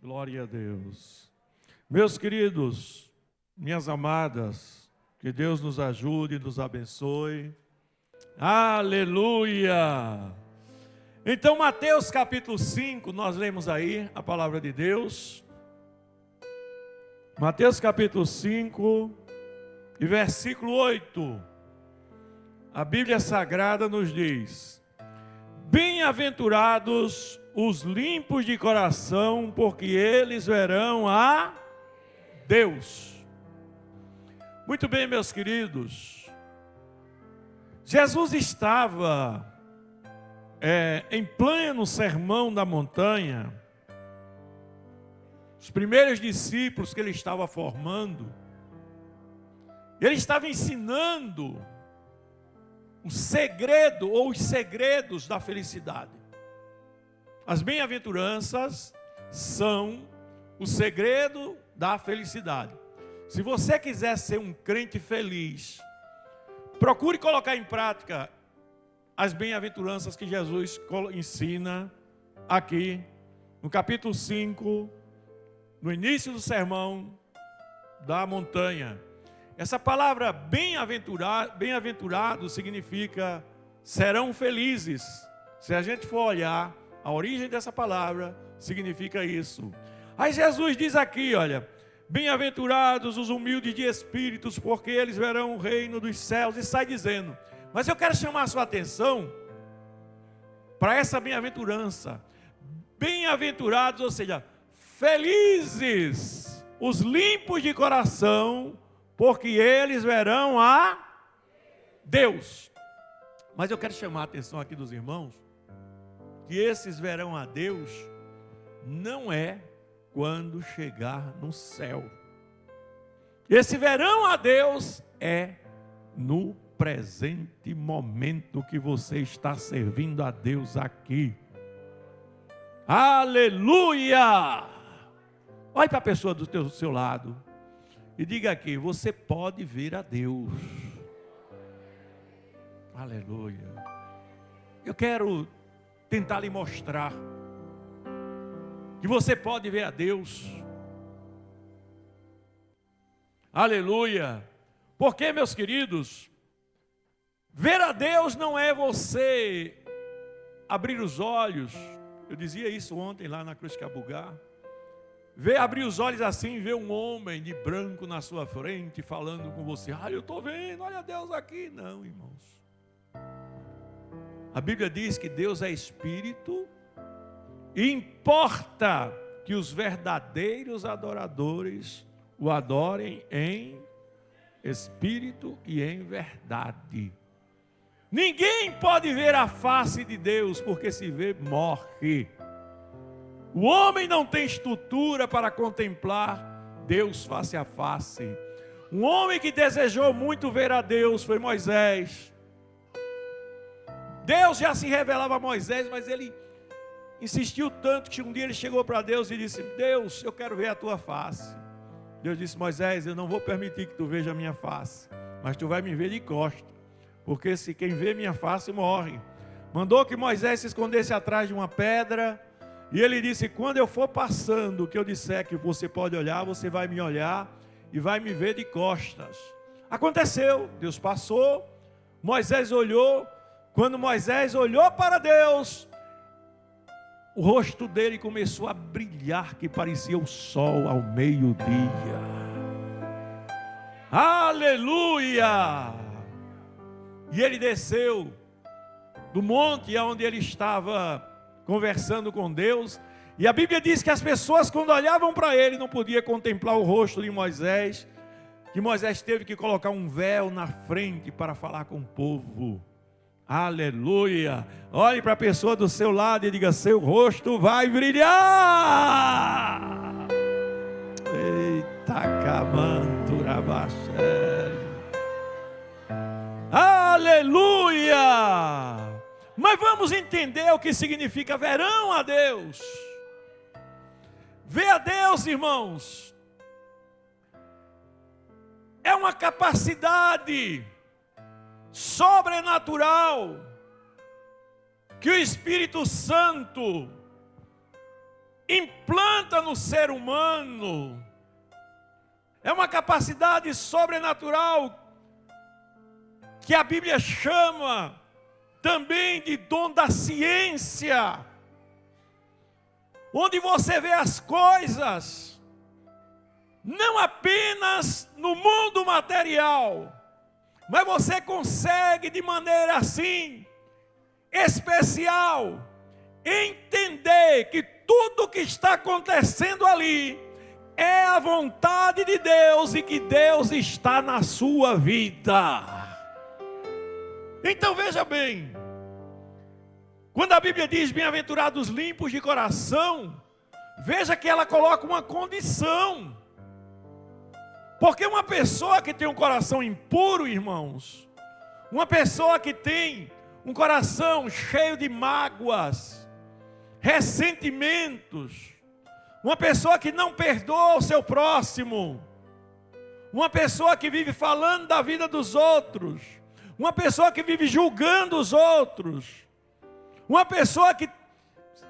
Glória a Deus. Meus queridos, minhas amadas, que Deus nos ajude e nos abençoe. Aleluia! Então, Mateus capítulo 5, nós lemos aí a palavra de Deus. Mateus capítulo 5 e versículo 8. A Bíblia Sagrada nos diz: bem-aventurados os limpos de coração, porque eles verão a Deus. Muito bem, meus queridos. Jesus estava em pleno sermão da montanha. Os primeiros discípulos que ele estava formando, ele estava ensinando o segredo ou os segredos da felicidade. As bem-aventuranças são o segredo da felicidade. Se você quiser ser um crente feliz, procure colocar em prática as bem-aventuranças que Jesus ensina aqui no capítulo 5, no início do sermão da montanha. Essa palavra bem-aventurado significa serão felizes. Se a gente for olhar, a origem dessa palavra significa isso. Aí Jesus diz aqui, olha: bem-aventurados os humildes de espíritos, porque eles verão o reino dos céus. E sai dizendo. Mas eu quero chamar a sua atenção para essa bem-aventurança. Bem-aventurados, ou seja, felizes os limpos de coração, porque eles verão a Deus. Mas eu quero chamar a atenção aqui dos irmãos, que esses verão a Deus não é quando chegar no céu. Esse verão a Deus é no presente momento que você está servindo a Deus aqui. Aleluia! Olhe para a pessoa do seu lado e diga aqui: você pode ver a Deus. Aleluia! Eu quero tentar lhe mostrar que você pode ver a Deus. Aleluia! Porque, meus queridos, ver a Deus não é você abrir os olhos. Eu dizia isso ontem lá na Cruz Cabugá. Abrir os olhos assim e ver um homem de branco na sua frente falando com você: ah, eu estou vendo, olha Deus aqui. Não, irmãos. A Bíblia diz que Deus é Espírito e importa que os verdadeiros adoradores o adorem em Espírito e em verdade. Ninguém pode ver a face de Deus, porque se vê, morre. O homem não tem estrutura para contemplar Deus face a face. Um homem que desejou muito ver a Deus foi Moisés. Deus já se revelava a Moisés, mas ele insistiu tanto que um dia ele chegou para Deus e disse: Deus, eu quero ver a tua face. Deus disse: Moisés, eu não vou permitir que tu veja a minha face, mas tu vai me ver de costas, porque se quem vê minha face morre. Mandou que Moisés se escondesse atrás de uma pedra, e ele disse: quando eu for passando, que eu disser que você pode olhar, você vai me olhar e vai me ver de costas. Aconteceu, Deus passou, Moisés olhou. Quando Moisés olhou para Deus, o rosto dele começou a brilhar, que parecia o sol ao meio-dia. Aleluia! E ele desceu do monte onde ele estava conversando com Deus. E a Bíblia diz que as pessoas, quando olhavam para ele, não podiam contemplar o rosto de Moisés, que Moisés teve que colocar um véu na frente para falar com o povo. Aleluia! Olhe para a pessoa do seu lado e diga: seu rosto vai brilhar. Eita, camanturabachel. Aleluia! Mas vamos entender o que significa verão a Deus. Ver a Deus, irmãos, é uma capacidade sobrenatural que o Espírito Santo implanta no ser humano. É uma capacidade sobrenatural que a Bíblia chama também de dom da ciência, onde você vê as coisas não apenas no mundo material, mas você consegue de maneira assim especial entender que tudo que está acontecendo ali é a vontade de Deus e que Deus está na sua vida. Então veja bem, quando a Bíblia diz bem-aventurados limpos de coração, veja que ela coloca uma condição. Porque uma pessoa que tem um coração impuro, irmãos, uma pessoa que tem um coração cheio de mágoas, ressentimentos, uma pessoa que não perdoa o seu próximo, uma pessoa que vive falando da vida dos outros, uma pessoa que vive julgando os outros, uma pessoa que,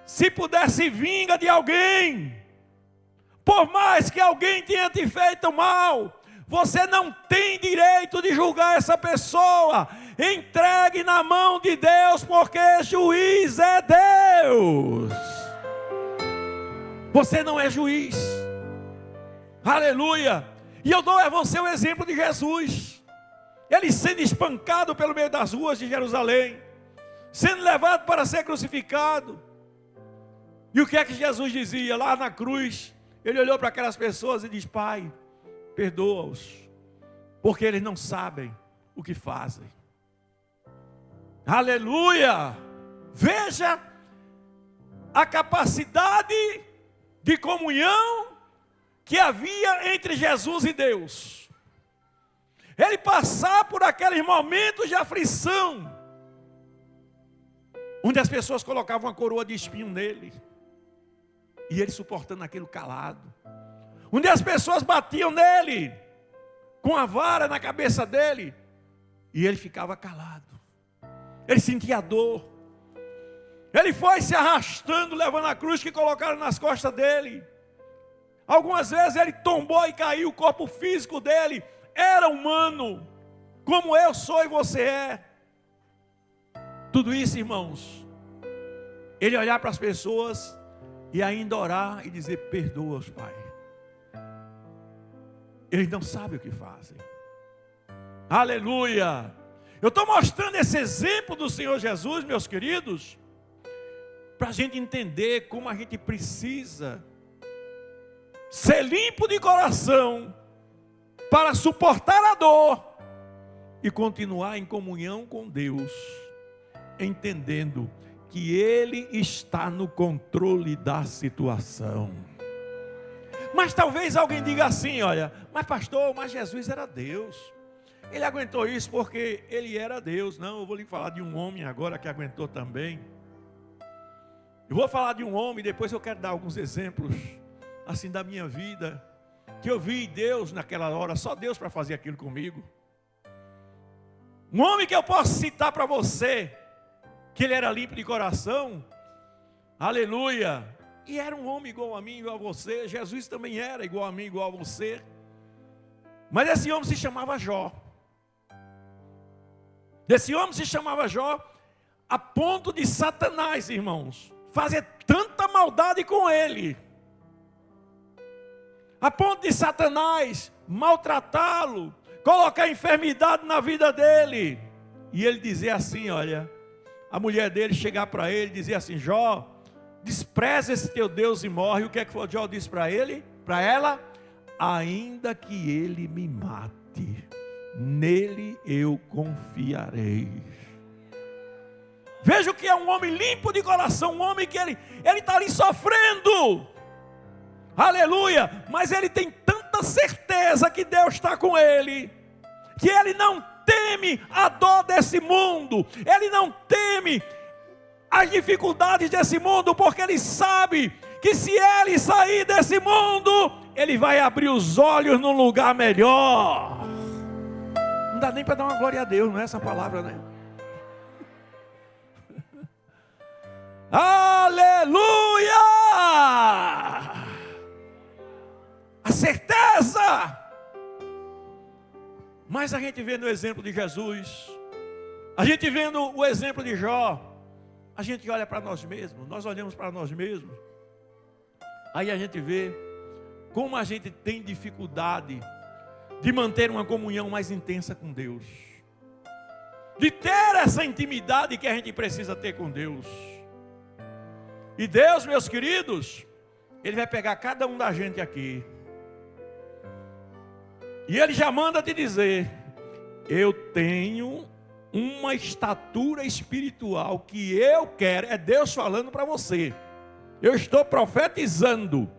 se puder, se vinga de alguém, por mais que alguém tenha te feito mal, você não tem direito de julgar essa pessoa. Entregue na mão de Deus, porque juiz é Deus. Você não é juiz. Aleluia. E eu dou a você o exemplo de Jesus. Ele sendo espancado pelo meio das ruas de Jerusalém, sendo levado para ser crucificado. E o que é que Jesus dizia lá na cruz? Ele olhou para aquelas pessoas e diz: Pai, perdoa-os, porque eles não sabem o que fazem. Aleluia! Veja a capacidade de comunhão que havia entre Jesus e Deus. Ele passar por aqueles momentos de aflição, onde as pessoas colocavam uma coroa de espinho nele, e ele suportando aquilo calado. Onde as pessoas batiam nele com a vara na cabeça dele, e ele ficava calado. Ele sentia dor. Ele foi se arrastando, levando a cruz que colocaram nas costas dele. Algumas vezes ele tombou e caiu. O corpo físico dele era humano, como eu sou e você é. Tudo isso, irmãos, ele olhar para as pessoas e ainda orar e dizer: perdoa-os, Pai. Eles não sabem o que fazem. Aleluia! Eu estou mostrando esse exemplo do Senhor Jesus, meus queridos, para a gente entender como a gente precisa ser limpo de coração para suportar a dor e continuar em comunhão com Deus, entendendo que Ele está no controle da situação. Mas talvez alguém diga assim: olha, mas pastor, mas Jesus era Deus. Ele aguentou isso porque Ele era Deus. Não, eu vou lhe falar de um homem agora que aguentou também. Eu vou falar de um homem, depois eu quero dar alguns exemplos assim da minha vida, que eu vi Deus naquela hora, só Deus para fazer aquilo comigo. Um homem que eu posso citar para você, que ele era limpo de coração, aleluia, e era um homem igual a mim, igual a você. Jesus também era igual a mim, igual a você. Mas esse homem se chamava Jó. Esse homem se chamava Jó, a ponto de Satanás, irmãos, fazer tanta maldade com ele, a ponto de Satanás maltratá-lo, colocar enfermidade na vida dele, e ele dizer assim, olha, a mulher dele chegar para ele e dizer assim: Jó, despreza esse teu Deus e morre. O que é que Jó disse para ele, para ela? Ainda que ele me mate, nele eu confiarei. Veja o que é um homem limpo de coração, um homem que ele está ali sofrendo, aleluia, mas ele tem tanta certeza que Deus está com ele, que ele não teme a dor desse mundo, ele não teme as dificuldades desse mundo, porque ele sabe que se ele sair desse mundo, ele vai abrir os olhos num lugar melhor. Não dá nem para dar uma glória a Deus, não é essa palavra, né? Aleluia! A certeza! Mas a gente vê no exemplo de Jesus, a gente vendo o exemplo de Jó, a gente olha para nós mesmos, nós olhamos para nós mesmos, aí a gente vê como a gente tem dificuldade de manter uma comunhão mais intensa com Deus, de ter essa intimidade que a gente precisa ter com Deus. E Deus, meus queridos, Ele vai pegar cada um da gente aqui, e Ele já manda te dizer: eu tenho uma estatura espiritual que eu quero. É Deus falando para você. Eu estou profetizando.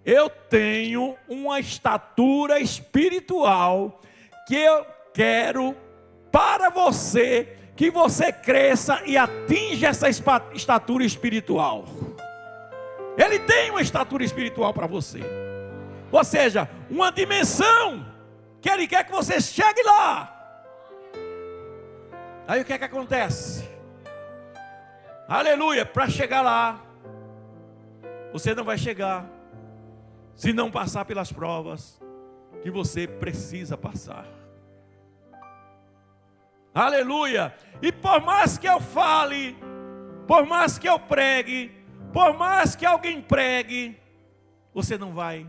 Eu tenho uma estatura espiritual que eu quero para você, que você cresça e atinja essa estatura espiritual. Ele tem uma estatura espiritual para você. Ou seja, uma dimensão que Ele quer que você chegue lá. Aí o que é que acontece? Aleluia, para chegar lá, você não vai chegar se não passar pelas provas que você precisa passar. Aleluia. E por mais que eu fale, por mais que eu pregue, por mais que alguém pregue, você não vai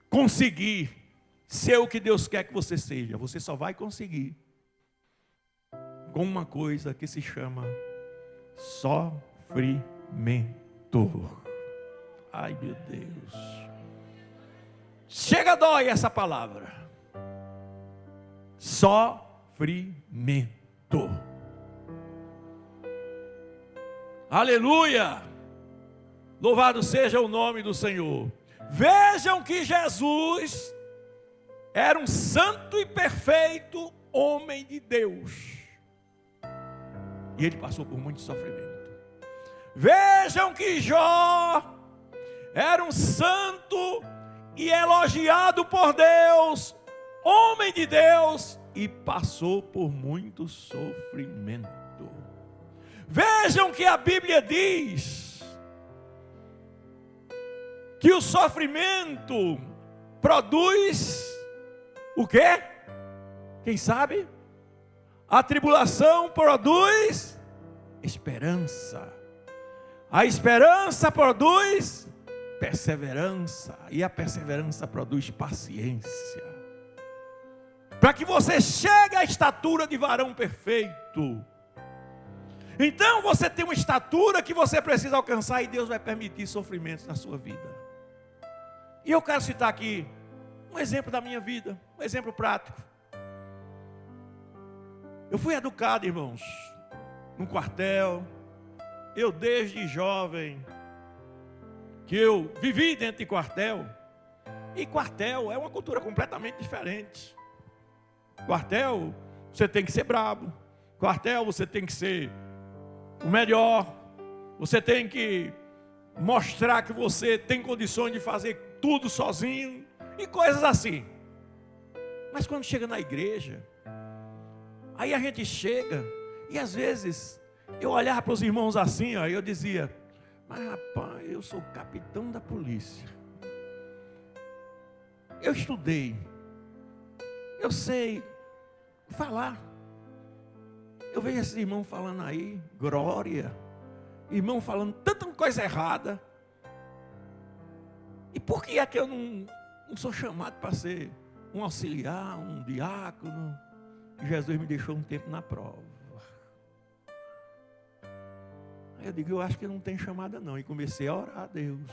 conseguir ser o que Deus quer que você seja. Você só vai conseguir com uma coisa que se chama sofrimento. Ai, meu Deus. Chega, dói essa palavra. Sofrimento. Aleluia. Louvado seja o nome do Senhor. Vejam que Jesus era um santo e perfeito homem de Deus. E ele passou por muito sofrimento. Vejam que Jó era um santo e elogiado por Deus, homem de Deus, e passou por muito sofrimento. Vejam que a Bíblia diz que o sofrimento produz o quê? Quem sabe? A tribulação produz esperança. A esperança produz perseverança. E a perseverança produz paciência. Para que você chegue à estatura de varão perfeito. Então você tem uma estatura que você precisa alcançar, e Deus vai permitir sofrimentos na sua vida. E eu quero citar aqui um exemplo da minha vida, um exemplo prático. Eu fui educado, irmãos, num quartel. Eu desde jovem, que eu vivi dentro de quartel. E quartel é uma cultura completamente diferente. Quartel, você tem que ser brabo. Quartel, você tem que ser o melhor. Você tem que mostrar que você tem condições de fazer tudo sozinho. E coisas assim. Mas quando chega na igreja, aí a gente chega, e às vezes eu olhava para os irmãos assim, ó, e eu dizia: mas rapaz, eu sou capitão da polícia. Eu estudei. Eu sei falar. Eu vejo esses irmãos falando aí, glória. Irmão falando tanta coisa errada. E por que é que eu não sou chamado para ser um auxiliar, um diácono? Jesus me deixou um tempo na prova. Aí eu digo: eu acho que não tem chamada não. E comecei a orar a Deus.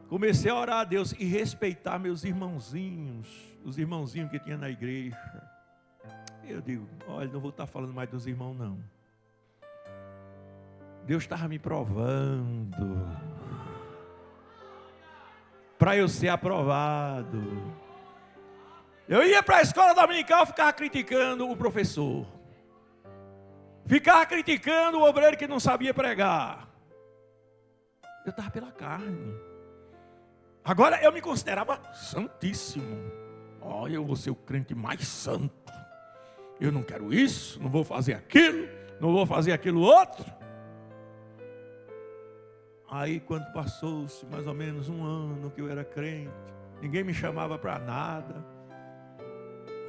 Comecei a orar a Deus e respeitar meus irmãozinhos, os irmãozinhos que tinha na igreja. Eu digo: olha, não vou estar falando mais dos irmãos não. Deus estava me provando para eu ser aprovado. Eu ia para a escola dominical, ficava criticando o professor. Ficava criticando o obreiro que não sabia pregar. Eu estava pela carne. Agora eu me considerava santíssimo. Olha, eu vou ser o crente mais santo. Eu não quero isso, não vou fazer aquilo, não vou fazer aquilo outro. Aí quando passou-se mais ou menos um ano que eu era crente, ninguém me chamava para nada.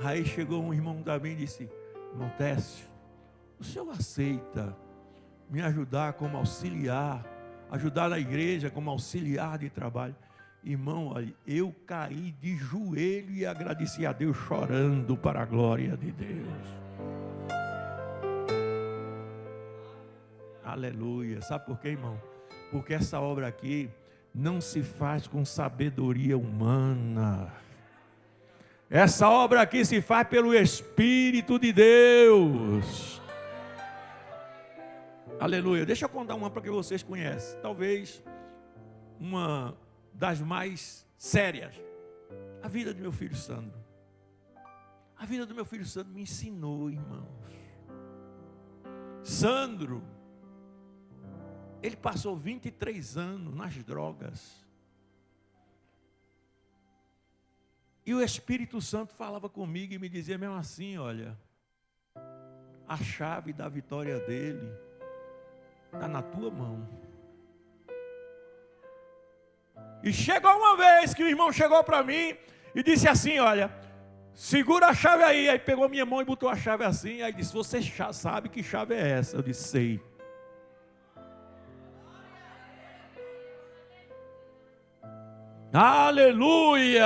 Aí chegou um irmão também e disse: irmão Técio, o senhor aceita me ajudar como auxiliar, ajudar na igreja como auxiliar de trabalho? Irmão, olha, eu caí de joelho e agradeci a Deus chorando para a glória de Deus. Aleluia. Sabe por quê, irmão? Porque essa obra aqui não se faz com sabedoria humana. Essa obra aqui se faz pelo Espírito de Deus. Aleluia. Deixa eu contar uma para que vocês conhecem. Talvez uma das mais sérias. A vida do meu filho Sandro. A vida do meu filho Sandro me ensinou, irmãos. Sandro, ele passou 23 anos nas drogas. E o Espírito Santo falava comigo e me dizia mesmo assim: olha, a chave da vitória dele está na tua mão. E chegou uma vez que o irmão chegou para mim e disse assim: olha, segura a chave aí. Aí pegou minha mão e botou a chave assim. Aí disse: você sabe que chave é essa? Eu disse: sei. Aleluia!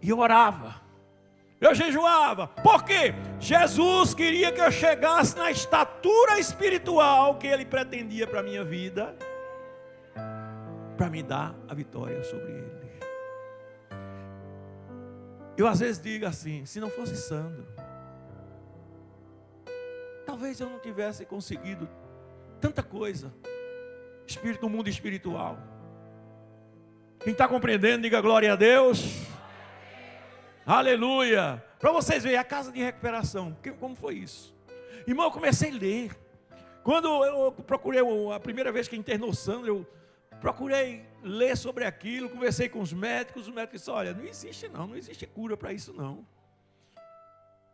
E eu orava, eu jejuava. Por quê? Jesus queria que eu chegasse na estatura espiritual que Ele pretendia para a minha vida, para me dar a vitória sobre Ele. Eu às vezes digo assim: se não fosse Sandro, talvez eu não tivesse conseguido tanta coisa. Espírito do mundo espiritual. Quem está compreendendo, diga glória a Deus. Aleluia. Para vocês verem, a casa de recuperação, como foi isso? Irmão, eu comecei a ler. Quando eu procurei, a primeira vez que internou Sandro, eu procurei ler sobre aquilo, conversei com os médicos disseram: olha, não existe cura para isso não.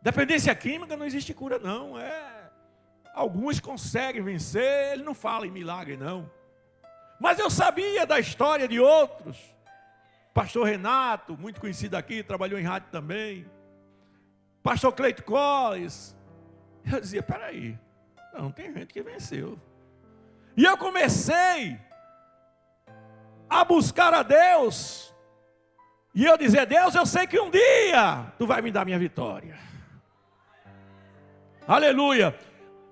Dependência química não existe cura não. Alguns conseguem vencer, ele não fala em milagre não. Mas eu sabia da história de outros. Pastor Renato, muito conhecido aqui, trabalhou em rádio também. Pastor Cleito Colles. Eu dizia: peraí, não, tem gente que venceu. E eu comecei a buscar a Deus. E eu dizia: Deus, eu sei que um dia Tu vai me dar minha vitória. Aleluia.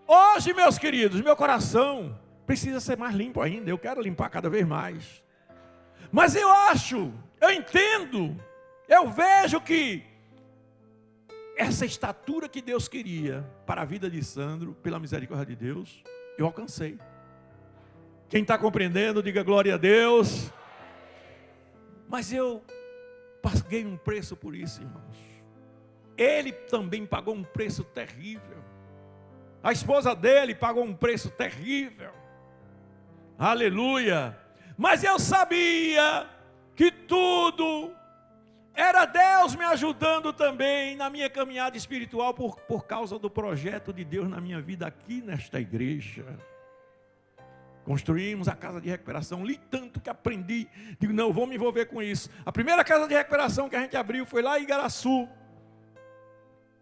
Hoje, meus queridos, meu coração precisa ser mais limpo ainda. Eu quero limpar cada vez mais. Mas eu entendo, eu vejo que essa estatura que Deus queria para a vida de Sandro, pela misericórdia de Deus, eu alcancei. Quem está compreendendo, diga glória a Deus. Mas eu paguei um preço por isso, irmãos. Ele também pagou um preço terrível. A esposa dele pagou um preço terrível. Aleluia. Mas eu sabia que tudo era Deus me ajudando também na minha caminhada espiritual por causa do projeto de Deus na minha vida aqui nesta igreja. Construímos a casa de recuperação, li tanto que aprendi, digo, não, vou me envolver com isso. A primeira casa de recuperação que a gente abriu foi lá em Igaraçu.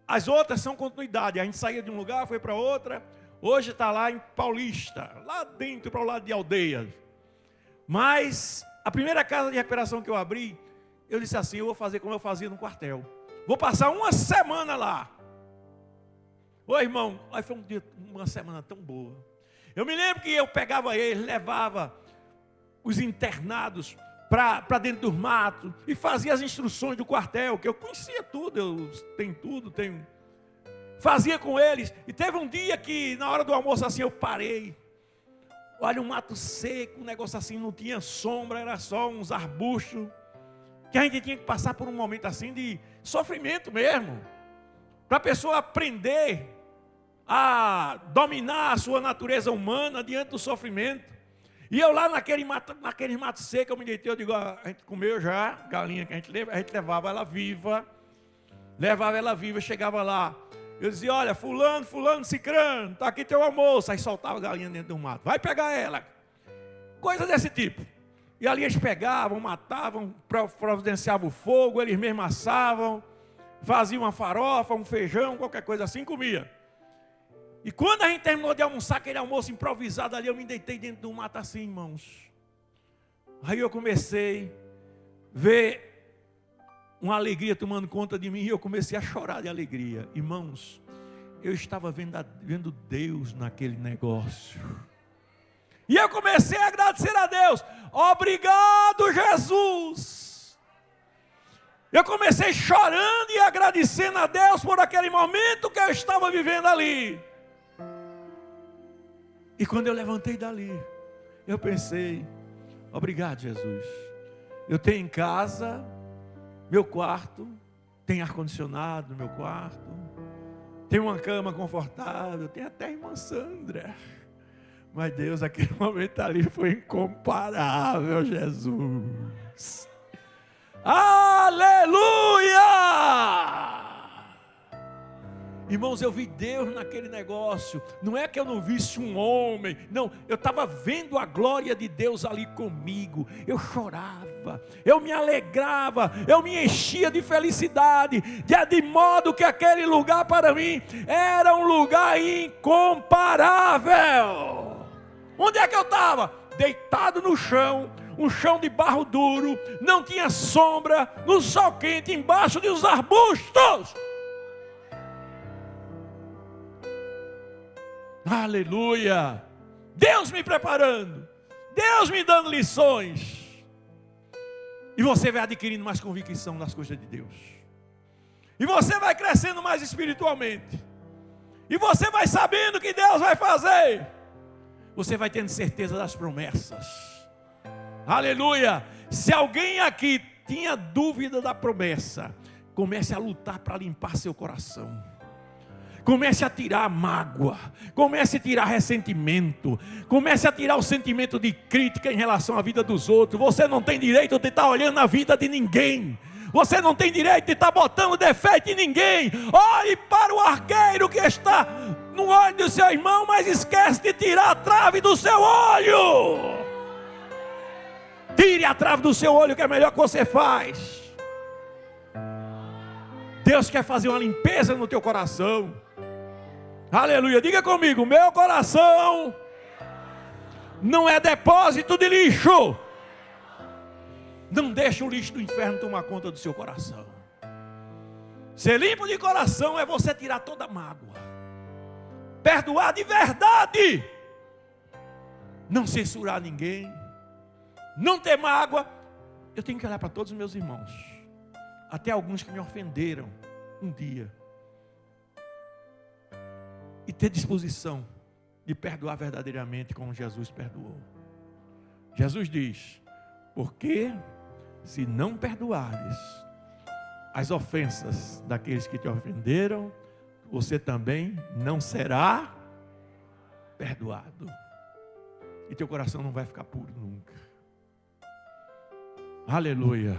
As outras são continuidade, a gente saía de um lugar, foi para outra, hoje está lá em Paulista, lá dentro para o lado de Aldeias. Mas a primeira casa de recuperação que eu abri, eu disse assim: eu vou fazer como eu fazia no quartel. Vou passar uma semana lá. Ô irmão, aí foi uma semana tão boa. Eu me lembro que eu pegava eles, levava os internados para dentro dos matos e fazia as instruções do quartel, que eu conhecia tudo, eu tenho tudo, fazia com eles. E teve um dia que na hora do almoço assim eu parei. Olha, um mato seco, um negócio assim, não tinha sombra, era só uns arbustos, que a gente tinha que passar por um momento assim de sofrimento mesmo, para a pessoa aprender a dominar a sua natureza humana diante do sofrimento. E eu lá naquele mato seco, eu me deitei, eu digo: a gente comeu já, galinha que a gente levava ela viva, chegava lá, Eu dizia, olha, fulano, cicrano, está aqui teu almoço. Aí soltava a galinha dentro do mato. Vai pegar ela. Coisa desse tipo. E ali eles pegavam, matavam, providenciavam o fogo, eles mesmos assavam, faziam uma farofa, um feijão, qualquer coisa assim, comia. E quando a gente terminou de almoçar, aquele almoço improvisado ali, eu me deitei dentro do mato assim, irmãos. Aí eu comecei a ver uma alegria tomando conta de mim e eu comecei a chorar de alegria. Irmãos, eu estava vendo Deus naquele negócio. E eu comecei a agradecer a Deus. Obrigado, Jesus. Eu comecei chorando e agradecendo a Deus por aquele momento que eu estava vivendo ali. E quando eu levantei dali, eu pensei, obrigado, Jesus. Eu tenho em casa, meu quarto, tem ar-condicionado no meu quarto, tem uma cama confortável, tem até a irmã Sandra. Mas Deus, aquele momento ali foi incomparável, Jesus. Aleluia! Irmãos, eu vi Deus naquele negócio. Não é que eu não visse um homem. Não, eu estava vendo a glória de Deus ali comigo. Eu chorava, eu me alegrava, eu me enchia de felicidade. De modo que aquele lugar para mim era um lugar incomparável. Onde é que eu estava? Deitado no chão, um chão de barro duro, não tinha sombra, no sol quente, embaixo dos arbustos. Aleluia! Deus me preparando, Deus me dando lições. E você vai adquirindo mais convicção nas coisas de Deus. E você vai crescendo mais espiritualmente. E você vai sabendo o que Deus vai fazer. Você vai tendo certeza das promessas. Aleluia! Se alguém aqui tinha dúvida da promessa, comece a lutar para limpar seu coração. Comece a tirar a mágoa, comece a tirar ressentimento, comece a tirar o sentimento de crítica em relação à vida dos outros. Você não tem direito de estar olhando a vida de ninguém. Você não tem direito de estar botando defeito em ninguém. Olhe para o arqueiro que está no olho do seu irmão, mas esquece de tirar a trave do seu olho. Tire a trave do seu olho, que é melhor que você faz. Deus quer fazer uma limpeza no teu coração. Aleluia, diga comigo, meu coração não é depósito de lixo. Não deixe o lixo do inferno tomar conta do seu coração. Ser limpo de coração é você tirar toda a mágoa, perdoar de verdade, não censurar ninguém, não ter mágoa. Eu tenho que olhar para todos os meus irmãos, até alguns que me ofenderam um dia, e ter disposição de perdoar verdadeiramente como Jesus perdoou. Jesus diz, porque se não perdoares as ofensas daqueles que te ofenderam, você também não será perdoado. E teu coração não vai ficar puro nunca. Aleluia.